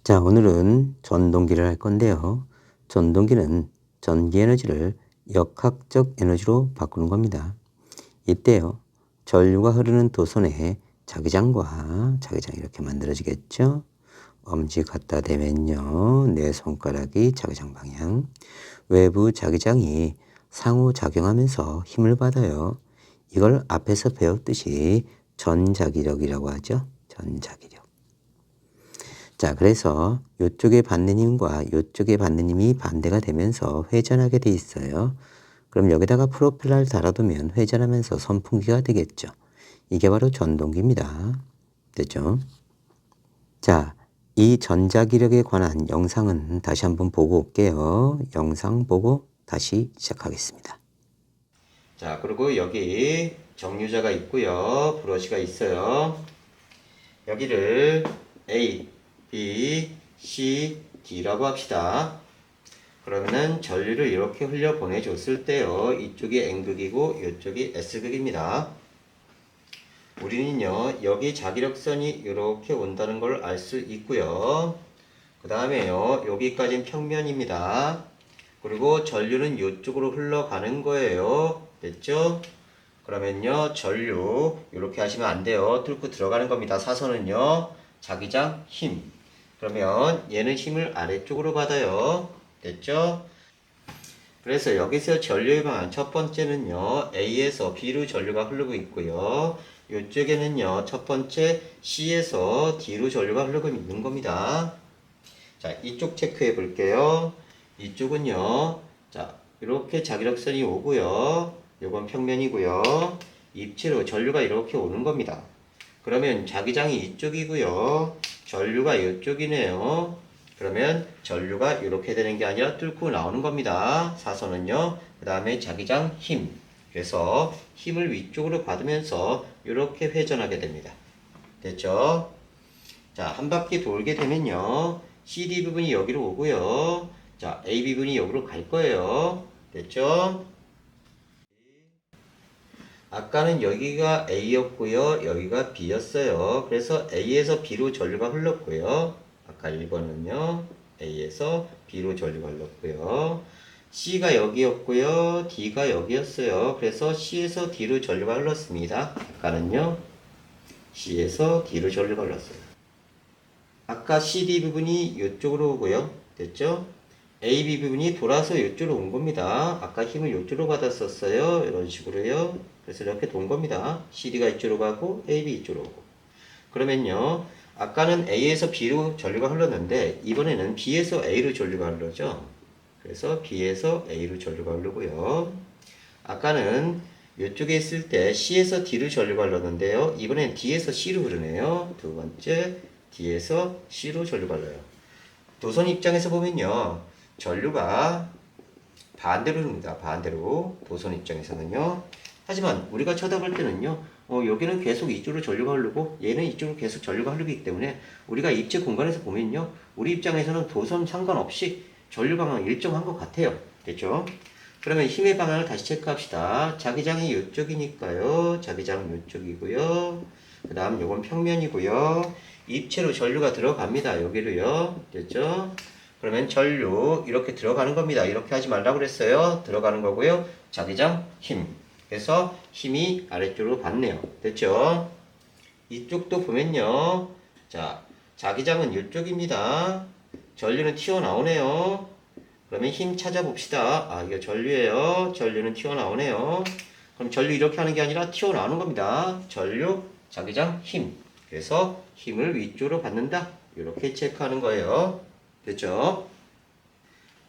자, 오늘은 전동기를 할 건데요. 전동기는 전기 에너지를 역학적 에너지로 바꾸는 겁니다. 이때요, 전류가 흐르는 도선에 자기장과 자기장 이렇게 만들어지겠죠. 엄지 갖다 대면요, 내 손가락이 자기장 방향. 외부 자기장이 상호작용하면서 힘을 받아요. 이걸 앞에서 배웠듯이 전자기력이라고 하죠. 전자기력. 자, 그래서 이쪽에 받는 힘과 이쪽에 받는 힘이 반대가 되면서 회전하게 돼 있어요. 그럼 여기다가 프로펠러를 달아두면 회전하면서 선풍기가 되겠죠. 이게 바로 전동기입니다. 됐죠? 자, 이 전자기력에 관한 영상은 다시 한번 보고 올게요. 영상 보고 다시 시작하겠습니다. 자, 그리고 여기 정류자가 있고요. 브러쉬가 있어요. 여기를 A, B, C, D라고 합시다. 그러면은 전류를 이렇게 흘려 보내줬을 때요, 이쪽이 N극이고 이쪽이 S극입니다. 우리는요, 여기 자기력선이 이렇게 온다는 걸 알 수 있고요. 그 다음에요, 여기까지는 평면입니다. 그리고 전류는 이쪽으로 흘러가는 거예요. 됐죠? 그러면요, 전류 이렇게 하시면 안 돼요. 뚫고 들어가는 겁니다. 사선은요, 자기장 힘. 그러면 얘는 힘을 아래쪽으로 받아요. 됐죠? 그래서 여기서 전류의 방향 첫 번째는요, A에서 B로 전류가 흐르고 있고요. 이쪽에는요, 첫 번째 C에서 D로 전류가 흐르고 있는 겁니다. 자, 이쪽 체크해 볼게요. 이쪽은요, 자, 이렇게 자기력선이 오고요. 요건 평면이고요. 입체로 전류가 이렇게 오는 겁니다. 그러면 자기장이 이쪽이고요. 전류가 이쪽이네요. 그러면 전류가 이렇게 되는 게 아니라 뚫고 나오는 겁니다. 사선은요. 그 다음에 자기장 힘. 그래서 힘을 위쪽으로 받으면서 이렇게 회전하게 됩니다. 됐죠? 자, 한 바퀴 돌게 되면요. CD 부분이 여기로 오고요. 자, A 부분이 여기로 갈 거예요. 됐죠? 아까는 여기가 A였고요. 여기가 B였어요. 그래서 A에서 B로 전류가 흘렀고요. 아까 1번은요. A에서 B로 전류가 흘렀고요. C가 여기였고요. D가 여기였어요. 그래서 C에서 D로 전류가 흘렀습니다. 아까는요. C에서 D로 전류가 흘렀어요. 아까 CD 부분이 이쪽으로 오고요. 됐죠? AB 부분이 돌아서 이쪽으로 온 겁니다. 아까 힘을 이쪽으로 받았었어요. 이런 식으로요. 그래서 이렇게 돈 겁니다. CD가 이쪽으로 가고 AB 이쪽으로 오고. 그러면요. 아까는 A에서 B로 전류가 흘렀는데 이번에는 B에서 A로 전류가 흐르죠. 그래서 B에서 A로 전류가 흐르고요. 아까는 이쪽에 있을 때 C에서 D로 전류가 흘렀는데요. 이번엔 D에서 C로 흐르네요. 두 번째 D에서 C로 전류가 흘러요. 도선 입장에서 보면요. 전류가 반대로 흐릅니다. 반대로. 도선 입장에서는요. 하지만 우리가 쳐다볼 때는요. 여기는 계속 이쪽으로 전류가 흐르고 얘는 이쪽으로 계속 전류가 흐르기 때문에 우리가 입체 공간에서 보면요. 우리 입장에서는 도선 상관없이 전류 방향 일정한 것 같아요. 됐죠? 그러면 힘의 방향을 다시 체크합시다. 자기장이 이쪽이니까요. 자기장은 이쪽이고요. 그 다음 요건 평면이고요. 입체로 전류가 들어갑니다. 여기로요. 됐죠? 그러면 전류 이렇게 들어가는 겁니다. 이렇게 하지 말라고 그랬어요. 들어가는 거고요. 자기장 힘. 그래서 힘이 아래쪽으로 받네요. 됐죠? 이쪽도 보면요. 자, 자기장은 이쪽입니다. 전류는 튀어나오네요. 그러면 힘 찾아봅시다. 아, 이거 전류예요. 전류는 튀어나오네요. 그럼 전류 이렇게 하는 게 아니라 튀어나오는 겁니다. 전류, 자기장, 힘. 그래서 힘을 위쪽으로 받는다. 이렇게 체크하는 거예요. 됐죠?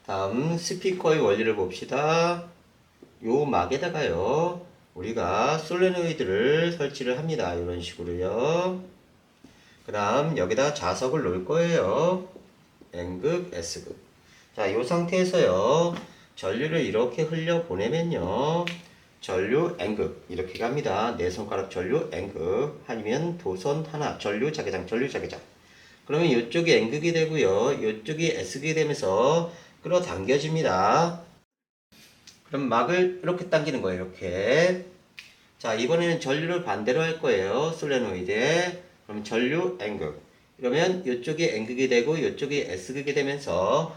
다음 스피커의 원리를 봅시다. 요 막에다가요. 우리가 솔레노이드를 설치를 합니다. 이런 식으로요. 그 다음 여기다 자석을 놓을 거예요. N극, S극. 자, 이 상태에서요. 전류를 이렇게 흘려 보내면요. 전류 N극 이렇게 갑니다. 네 손가락 전류 N극 아니면 도선 하나 전류 자기장 전류 자기장. 그러면 이쪽이 N극이 되고요. 이쪽이 S극이 되면서 끌어당겨집니다. 그럼 막을 이렇게 당기는 거예요. 이렇게. 자, 이번에는 전류를 반대로 할 거예요. 솔레노이드에. 그럼 전류 N극. 그러면 이쪽이 N극이 되고 이쪽이 S극이 되면서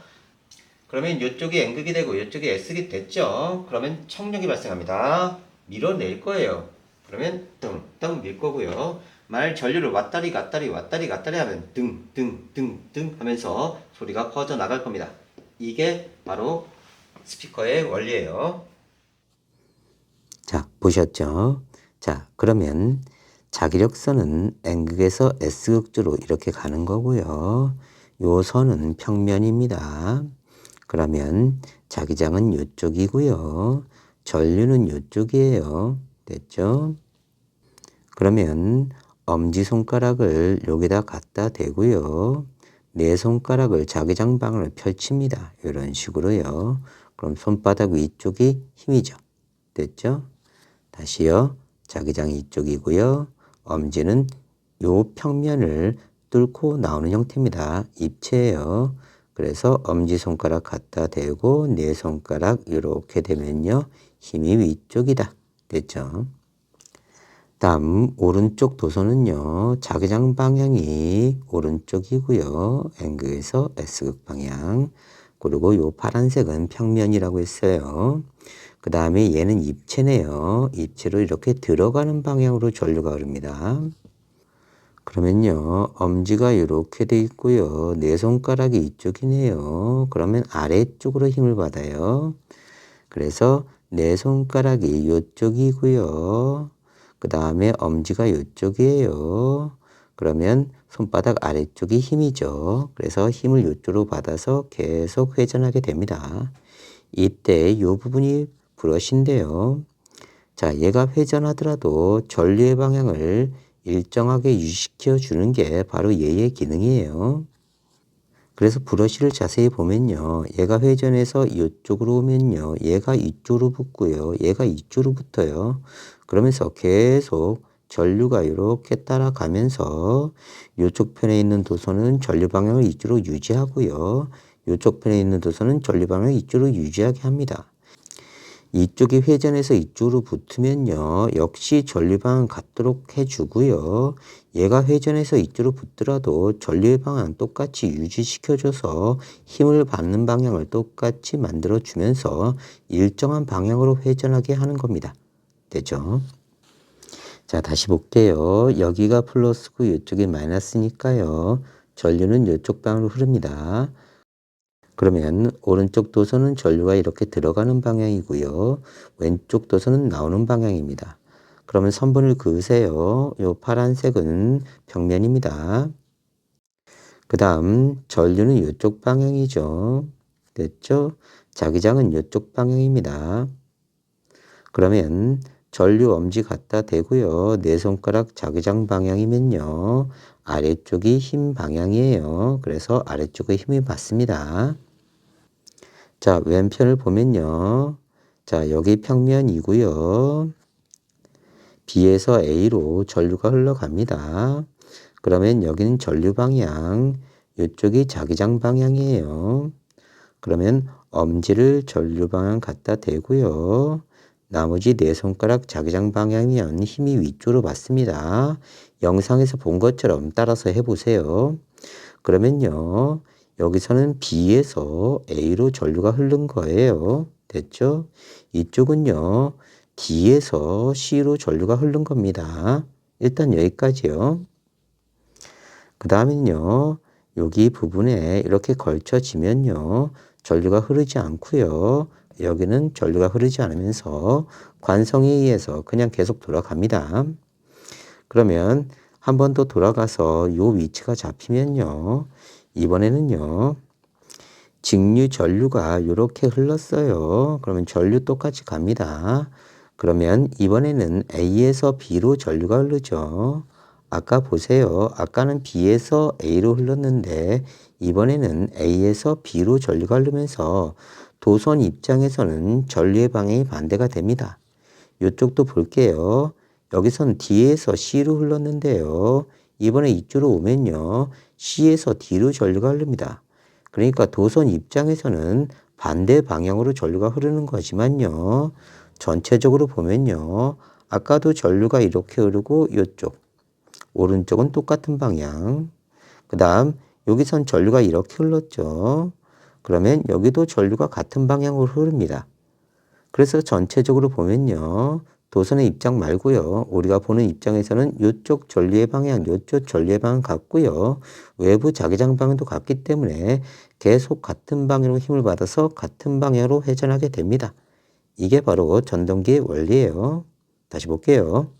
그러면 이쪽이 N극이 되고 이쪽이 S극이 됐죠. 그러면 청력이 발생합니다. 밀어낼 거예요. 그러면 덩덩 밀 거고요. 만약 전류를 왔다리 갔다리 왔다리 갔다리 하면 등 하면서 소리가 퍼져나갈 겁니다. 이게 바로 스피커의 원리예요. 자, 보셨죠? 자, 그러면 자기력선은 N극에서 S극 쪽으로 이렇게 가는 거고요. 요 선은 평면입니다. 그러면 자기장은 이쪽이고요. 전류는 이쪽이에요. 됐죠? 그러면 엄지손가락을 여기다 갖다 대고요. 네 손가락을 자기장 방향으로 펼칩니다. 이런 식으로요. 그럼 손바닥 위쪽이 힘이죠. 됐죠? 다시요. 자기장이 이쪽이고요. 엄지는 요 평면을 뚫고 나오는 형태입니다. 입체예요. 그래서 엄지손가락 갖다 대고 네 손가락 이렇게 되면요. 힘이 위쪽이다. 됐죠? 다음 오른쪽 도선은요. 자기장 방향이 오른쪽이고요. N극에서 S극 방향. 그리고 요 파란색은 평면이라고 했어요. 그 다음에 얘는 입체네요. 입체로 이렇게 들어가는 방향으로 전류가 흐릅니다. 그러면요. 엄지가 이렇게 돼 있고요. 네 손가락이 이쪽이네요. 그러면 아래쪽으로 힘을 받아요. 그래서 네 손가락이 이쪽이고요. 그 다음에 엄지가 이쪽이에요. 그러면 손바닥 아래쪽이 힘이죠. 그래서 힘을 이쪽으로 받아서 계속 회전하게 됩니다. 이때 이 부분이 브러쉬인데요. 자, 얘가 회전하더라도 전류의 방향을 일정하게 유지시켜 주는 게 바로 얘의 기능이에요. 그래서 브러쉬를 자세히 보면요. 얘가 회전해서 이쪽으로 오면요. 얘가 이쪽으로 붙고요. 얘가 이쪽으로 붙어요. 그러면서 계속 전류가 이렇게 따라가면서 이쪽 편에 있는 도선은 전류 방향을 이쪽으로 유지하고요. 이쪽 편에 있는 도선은 전류 방향을 이쪽으로 유지하게 합니다. 이쪽이 회전해서 이쪽으로 붙으면요. 역시 전류 방향 같도록 해주고요. 얘가 회전해서 이쪽으로 붙더라도 전류의 방향 똑같이 유지시켜줘서 힘을 받는 방향을 똑같이 만들어주면서 일정한 방향으로 회전하게 하는 겁니다. 되죠? 자, 다시 볼게요. 여기가 플러스고 이쪽이 마이너스니까요. 전류는 이쪽 방향으로 흐릅니다. 그러면 오른쪽 도선은 전류가 이렇게 들어가는 방향이고요. 왼쪽 도선은 나오는 방향입니다. 그러면 선분을 그으세요. 요 파란색은 평면입니다. 그 다음 전류는 이쪽 방향이죠. 됐죠? 자기장은 이쪽 방향입니다. 그러면 전류 엄지 갖다 대고요. 네 손가락 자기장 방향이면요. 아래쪽이 힘 방향이에요. 그래서 아래쪽에 힘이 받습니다. 자, 왼편을 보면요. 자, 여기 평면이고요. B에서 A로 전류가 흘러갑니다. 그러면 여기는 전류 방향, 이쪽이 자기장 방향이에요. 그러면 엄지를 전류 방향 갖다 대고요. 나머지 네 손가락 자기장 방향이면 힘이 위쪽으로 받습니다. 영상에서 본 것처럼 따라서 해보세요. 그러면요. 여기서는 B에서 A로 전류가 흐른 거예요. 됐죠? 이쪽은요. D에서 C로 전류가 흐른 겁니다. 일단 여기까지요. 그 다음엔요. 여기 부분에 이렇게 걸쳐지면요. 전류가 흐르지 않고요. 여기는 전류가 흐르지 않으면서 관성에 의해서 그냥 계속 돌아갑니다. 그러면 한 번 더 돌아가서 요 위치가 잡히면요. 이번에는요. 직류 전류가 이렇게 흘렀어요. 그러면 전류 똑같이 갑니다. 그러면 이번에는 A에서 B로 전류가 흐르죠. 아까 보세요. 아까는 B에서 A로 흘렀는데 이번에는 A에서 B로 전류가 흐르면서 도선 입장에서는 전류의 방향이 반대가 됩니다. 이쪽도 볼게요. 여기선 D에서 C로 흘렀는데요. 이번에 이쪽으로 오면요. C에서 D로 전류가 흐릅니다. 그러니까 도선 입장에서는 반대 방향으로 전류가 흐르는 거지만요. 전체적으로 보면요. 아까도 전류가 이렇게 흐르고 이쪽, 오른쪽은 똑같은 방향. 그 다음 여기선 전류가 이렇게 흘렀죠. 그러면 여기도 전류가 같은 방향으로 흐릅니다. 그래서 전체적으로 보면요. 도선의 입장 말고요. 우리가 보는 입장에서는 이쪽 전류의 방향, 이쪽 전류의 방향 같고요. 외부 자기장 방향도 같기 때문에 계속 같은 방향으로 힘을 받아서 같은 방향으로 회전하게 됩니다. 이게 바로 전동기의 원리예요. 다시 볼게요.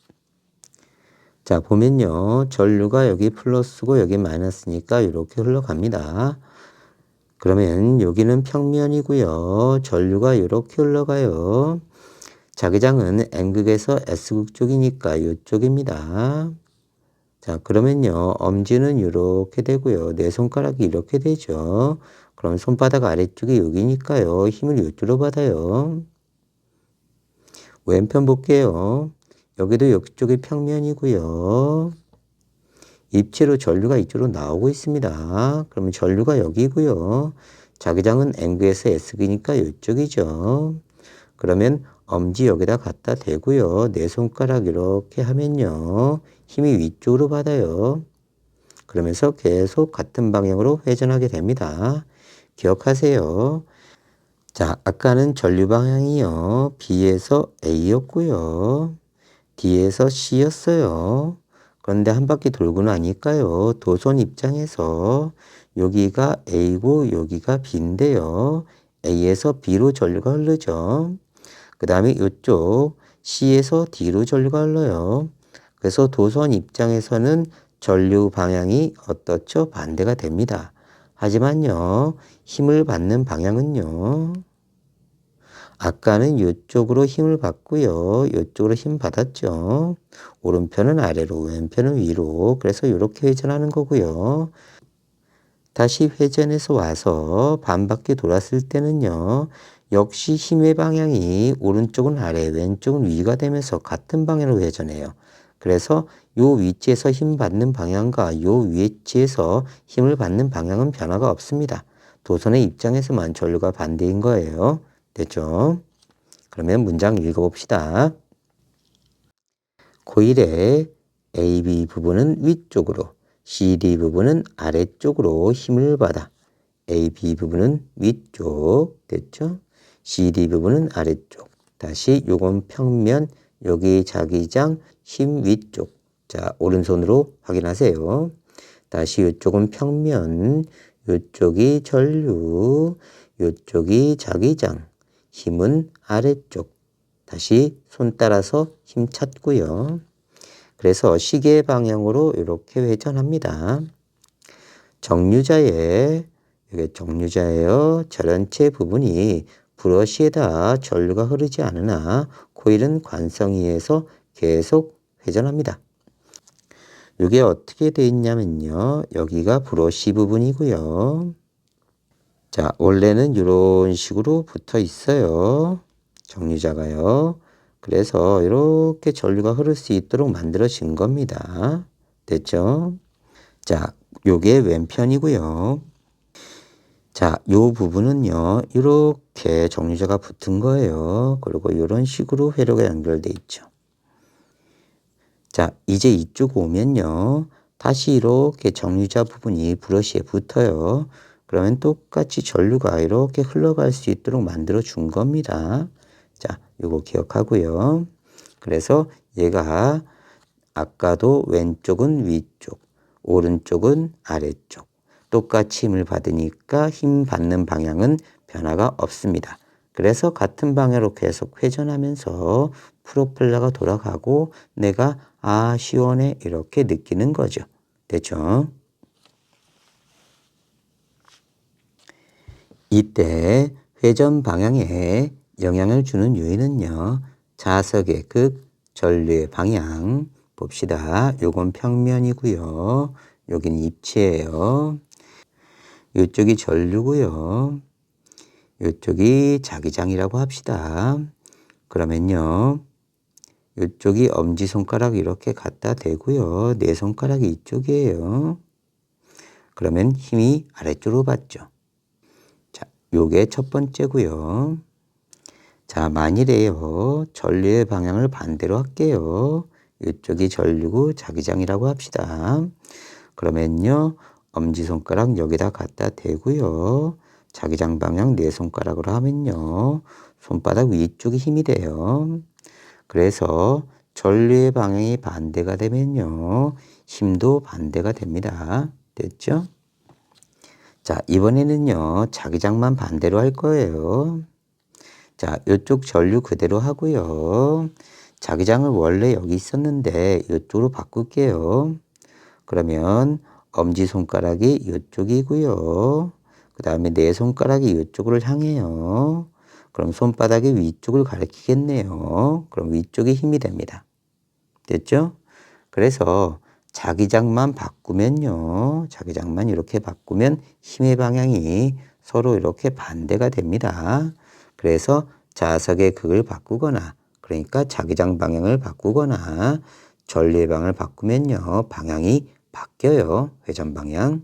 자, 보면요. 전류가 여기 플러스고 여기 마이너스니까 이렇게 흘러갑니다. 그러면 여기는 평면이고요. 전류가 이렇게 흘러가요. 자기장은 N극에서 S극 쪽이니까 이쪽입니다. 자, 그러면요. 엄지는 이렇게 되고요. 내 손가락이 이렇게 되죠. 그럼 손바닥 아래쪽이 여기니까요. 힘을 이쪽으로 받아요. 왼편 볼게요. 여기도 이쪽이 평면이고요. 입체로 전류가 이쪽으로 나오고 있습니다. 그러면 전류가 여기고요. 자기장은 N극에서 S극이니까 이쪽이죠. 그러면 엄지 여기다 갖다 대고요. 내 손가락 이렇게 하면요. 힘이 위쪽으로 받아요. 그러면서 계속 같은 방향으로 회전하게 됩니다. 기억하세요. 자, 아까는 전류 방향이요. B에서 A였고요. D에서 C였어요. 그런데 한 바퀴 돌고 나니까요. 도선 입장에서 여기가 A고 여기가 B인데요. A에서 B로 전류가 흐르죠. 그 다음에 이쪽 C에서 D로 전류가 흘러요. 그래서 도선 입장에서는 전류 방향이 어떻죠? 반대가 됩니다. 하지만요. 힘을 받는 방향은요. 아까는 이쪽으로 힘을 받고요. 이쪽으로 힘 받았죠. 오른편은 아래로, 왼편은 위로. 그래서 이렇게 회전하는 거고요. 다시 회전해서 와서 반바퀴 돌았을 때는요. 역시 힘의 방향이 오른쪽은 아래, 왼쪽은 위가 되면서 같은 방향으로 회전해요. 그래서 요 위치에서 힘 받는 방향과 요 위치에서 힘을 받는 방향은 변화가 없습니다. 도선의 입장에서만 전류가 반대인 거예요. 됐죠? 그러면 문장 읽어봅시다. 코일의 AB 부분은 위쪽으로, CD 부분은 아래쪽으로 힘을 받아. AB 부분은 위쪽, 됐죠? CD 부분은 아래쪽. 다시 요건 평면, 여기 자기장, 힘 위쪽. 자, 오른손으로 확인하세요. 다시 이쪽은 평면, 이쪽이 전류, 이쪽이 자기장, 힘은 아래쪽. 다시 손 따라서 힘 찾고요. 그래서 시계 방향으로 이렇게 회전합니다. 정류자에, 이게 정류자예요. 전원체 부분이 브러쉬에다 전류가 흐르지 않으나 코일은 관성위에서 계속 회전합니다. 이게 어떻게 되어 있냐면요. 여기가 브러쉬 부분이고요. 자, 원래는 이런 식으로 붙어 있어요. 정류자가요. 그래서 이렇게 전류가 흐를 수 있도록 만들어진 겁니다. 됐죠? 자, 요게 왼편이고요. 자, 요 부분은요. 이렇게 정류자가 붙은 거예요. 그리고 이런 식으로 회로가 연결돼 있죠. 자, 이제 이쪽 오면요. 다시 이렇게 정류자 부분이 브러쉬에 붙어요. 그러면 똑같이 전류가 이렇게 흘러갈 수 있도록 만들어 준 겁니다. 자, 요거 기억하고요. 그래서 얘가 아까도 왼쪽은 위쪽, 오른쪽은 아래쪽. 똑같이 힘을 받으니까 힘 받는 방향은 변화가 없습니다. 그래서 같은 방향으로 계속 회전하면서 프로펠러가 돌아가고 내가 아, 시원해 이렇게 느끼는 거죠. 됐죠? 이때 회전 방향에 영향을 주는 요인은요. 자석의 극, 전류의 방향 봅시다. 요건 평면이고요. 여기는 입체예요. 이쪽이 전류고요. 이쪽이 자기장이라고 합시다. 그러면요. 이쪽이 엄지손가락 이렇게 갖다 대고요. 내 손가락이 이쪽이에요. 그러면 힘이 아래쪽으로 받죠. 자, 요게 첫 번째고요. 자, 만일에요. 전류의 방향을 반대로 할게요. 이쪽이 전류고 자기장이라고 합시다. 그러면요. 엄지손가락 여기다 갖다 대고요. 자기장 방향 네 손가락으로 하면요. 손바닥 위쪽에 힘이 돼요. 그래서 전류의 방향이 반대가 되면요. 힘도 반대가 됩니다. 됐죠? 자, 이번에는요. 자기장만 반대로 할 거예요. 자, 이쪽 전류 그대로 하고요. 자기장을 원래 여기 있었는데 이쪽으로 바꿀게요. 그러면 엄지손가락이 이쪽이고요. 그 다음에 내 손가락이 이쪽으로 향해요. 그럼 손바닥이 위쪽을 가리키겠네요. 그럼 위쪽이 힘이 됩니다. 됐죠? 그래서 자기장만 바꾸면요. 자기장만 이렇게 바꾸면 힘의 방향이 서로 이렇게 반대가 됩니다. 그래서 자석의 극을 바꾸거나, 그러니까 자기장 방향을 바꾸거나 전류의 방향을 바꾸면요. 방향이 바뀌어요. 회전 방향.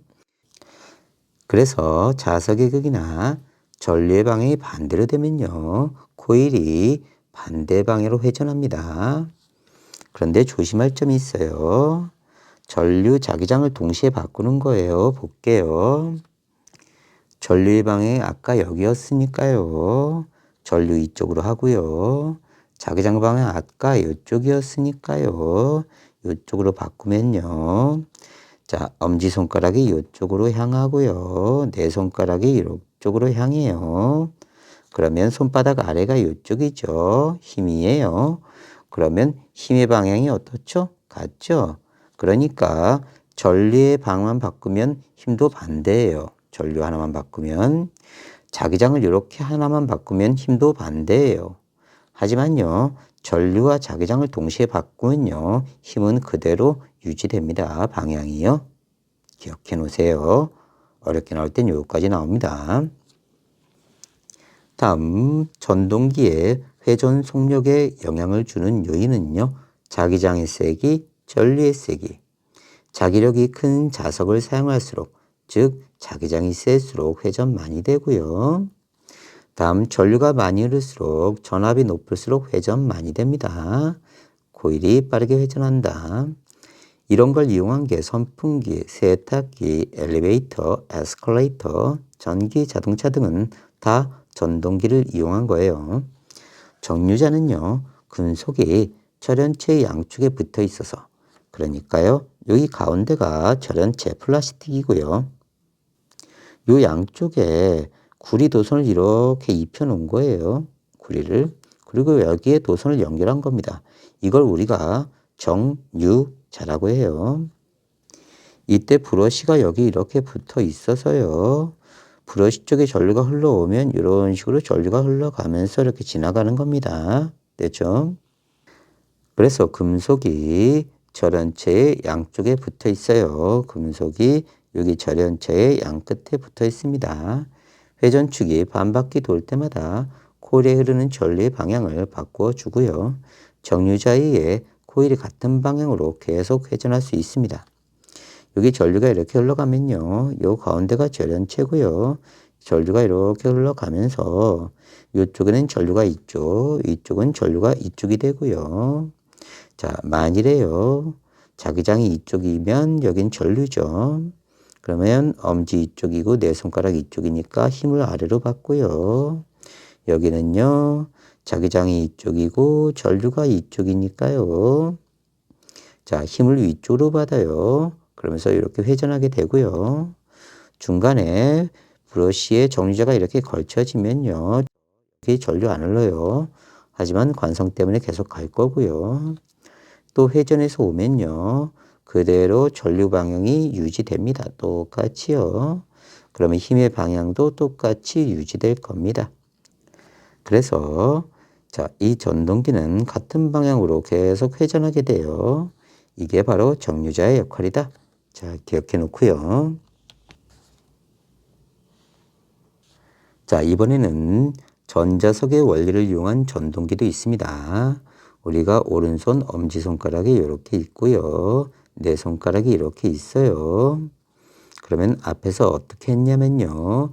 그래서 자석의 극이나 전류의 방향이 반대로 되면요. 코일이 반대 방향으로 회전합니다. 그런데 조심할 점이 있어요. 전류, 자기장을 동시에 바꾸는 거예요. 볼게요. 전류의 방향이 아까 여기였으니까요. 전류 이쪽으로 하고요. 자기장 방향 아까 이쪽이었으니까요. 이쪽으로 바꾸면요. 자, 엄지손가락이 이쪽으로 향하고요. 내 손가락이 이쪽으로 향해요. 그러면 손바닥 아래가 이쪽이죠. 힘이에요. 그러면 힘의 방향이 어떻죠? 같죠? 그러니까 전류의 방향만 바꾸면 힘도 반대예요. 전류 하나만 바꾸면. 자기장을 이렇게 하나만 바꾸면 힘도 반대예요. 하지만요. 전류와 자기장을 동시에 바꾸면요. 힘은 그대로 유지됩니다. 방향이요. 기억해 놓으세요. 어렵게 나올 땐 여기까지 나옵니다. 다음 전동기의 회전 속력에 영향을 주는 요인은요. 자기장의 세기, 전류의 세기. 자기력이 큰 자석을 사용할수록, 즉 자기장이 셀수록 회전 많이 되고요. 다음 전류가 많이 흐를수록 전압이 높을수록 회전 많이 됩니다. 코일이 빠르게 회전한다. 이런 걸 이용한 게 선풍기, 세탁기, 엘리베이터, 에스컬레이터, 전기, 자동차 등은 다 전동기를 이용한 거예요. 정류자는요, 금속이 절연체의 양쪽에 붙어 있어서, 그러니까요, 여기 가운데가 절연체 플라스틱이고요. 요 양쪽에 구리 도선을 이렇게 입혀 놓은 거예요. 구리를. 그리고 여기에 도선을 연결한 겁니다. 이걸 우리가 정유자라고 해요. 이때 브러쉬가 여기 이렇게 붙어 있어서요. 브러쉬 쪽에 전류가 흘러오면 이런 식으로 전류가 흘러가면서 이렇게 지나가는 겁니다. 됐죠? 그래서 금속이 절연체의 양쪽에 붙어 있어요. 금속이 여기 절연체의 양 끝에 붙어 있습니다. 회전축이 반바퀴 돌 때마다 코일에 흐르는 전류의 방향을 바꾸어 주고요. 정류자에 의해 코일이 같은 방향으로 계속 회전할 수 있습니다. 여기 전류가 이렇게 흘러가면요. 요 가운데가 절연체고요. 전류가 이렇게 흘러가면서 이쪽에는 전류가 이쪽, 이쪽은 전류가 이쪽이 되고요. 자, 만일에요. 자기장이 이쪽이면 여긴 전류죠. 그러면 엄지 이쪽이고 내 손가락 이쪽이니까 힘을 아래로 받고요. 여기는요. 자기장이 이쪽이고 전류가 이쪽이니까요. 자, 힘을 위쪽으로 받아요. 그러면서 이렇게 회전하게 되고요. 중간에 브러쉬에 정류자가 이렇게 걸쳐지면요. 이렇게 전류 안 흘러요. 하지만 관성 때문에 계속 갈 거고요. 또 회전해서 오면요. 그대로 전류 방향이 유지됩니다. 똑같이요. 그러면 힘의 방향도 똑같이 유지될 겁니다. 그래서 자, 이 전동기는 같은 방향으로 계속 회전하게 돼요. 이게 바로 정류자의 역할이다. 자, 기억해 놓고요. 자, 이번에는 전자석의 원리를 이용한 전동기도 있습니다. 우리가 오른손 엄지손가락이 이렇게 있고요. 내 손가락이 이렇게 있어요. 그러면 앞에서 어떻게 했냐면요.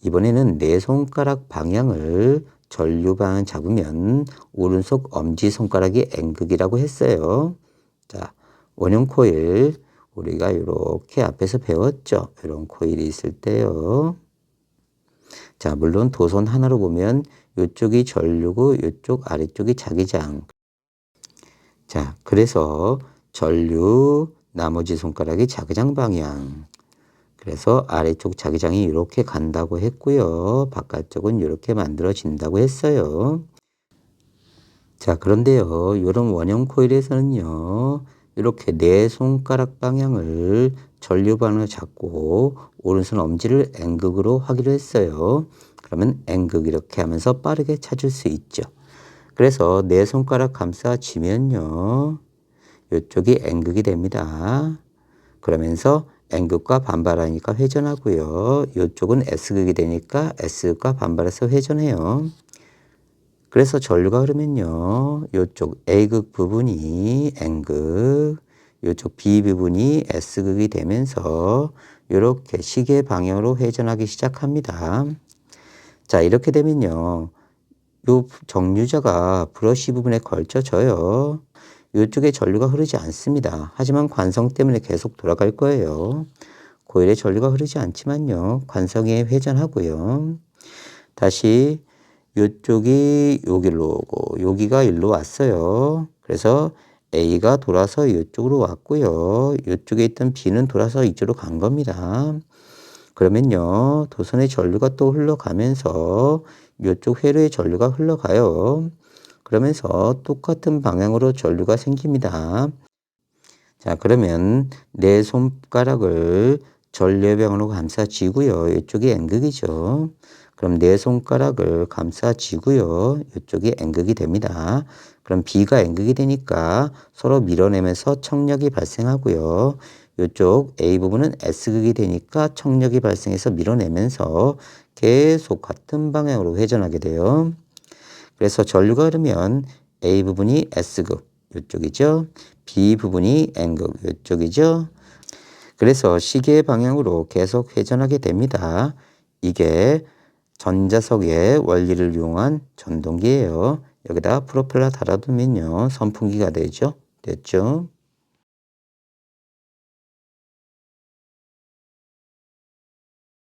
이번에는 내 손가락 방향을 전류 방향 잡으면 오른손 엄지손가락이 N극이라고 했어요. 자, 원형 코일 우리가 이렇게 앞에서 배웠죠. 이런 코일이 있을 때요. 자, 물론 도선 하나로 보면 이쪽이 전류고 이쪽 아래쪽이 자기장. 자, 그래서 전류, 나머지 손가락이 자기장 방향. 그래서 아래쪽 자기장이 이렇게 간다고 했고요. 바깥쪽은 이렇게 만들어진다고 했어요. 자, 그런데요, 이런 원형 코일에서는요, 이렇게 네 손가락 방향을 전류 방향으로 잡고 오른손 엄지를 N극으로 하기로 했어요. 그러면 N극 이렇게 하면서 빠르게 찾을 수 있죠. 그래서 네 손가락 감싸지면요, 이쪽이 N극이 됩니다. 그러면서 N극과 반발하니까 회전하고요. 이쪽은 S극이 되니까 S극과 반발해서 회전해요. 그래서 전류가 흐르면요, 이쪽 A극 부분이 N극, 이쪽 B 부분이 S극이 되면서 이렇게 시계 방향으로 회전하기 시작합니다. 자, 이렇게 되면요, 요 정류자가 브러쉬 부분에 걸쳐져요. 이쪽에 전류가 흐르지 않습니다. 하지만 관성 때문에 계속 돌아갈 거예요. 코일에 전류가 흐르지 않지만요, 관성에 회전하고요. 다시 이쪽이 여기로 오고 여기가 일로 왔어요. 그래서 A가 돌아서 이쪽으로 왔고요. 이쪽에 있던 B는 돌아서 이쪽으로 간 겁니다. 그러면요, 도선의 전류가 또 흘러가면서 이쪽 회로의 전류가 흘러가요. 그러면서 똑같은 방향으로 전류가 생깁니다. 자, 그러면 내 손가락을 전류의 방향으로 감싸쥐고요. 이쪽이 N극이죠. 그럼 내 손가락을 감싸쥐고요. 이쪽이 N극이 됩니다. 그럼 B가 N극이 되니까 서로 밀어내면서 청력이 발생하고요. 이쪽 A 부분은 S극이 되니까 청력이 발생해서 밀어내면서 계속 같은 방향으로 회전하게 돼요. 그래서 전류가 흐르면 A 부분이 S극, 이쪽이죠. B 부분이 N극, 이쪽이죠. 그래서 시계 방향으로 계속 회전하게 됩니다. 이게 전자석의 원리를 이용한 전동기예요. 여기다 프로펠러 달아두면요, 선풍기가 되죠. 됐죠?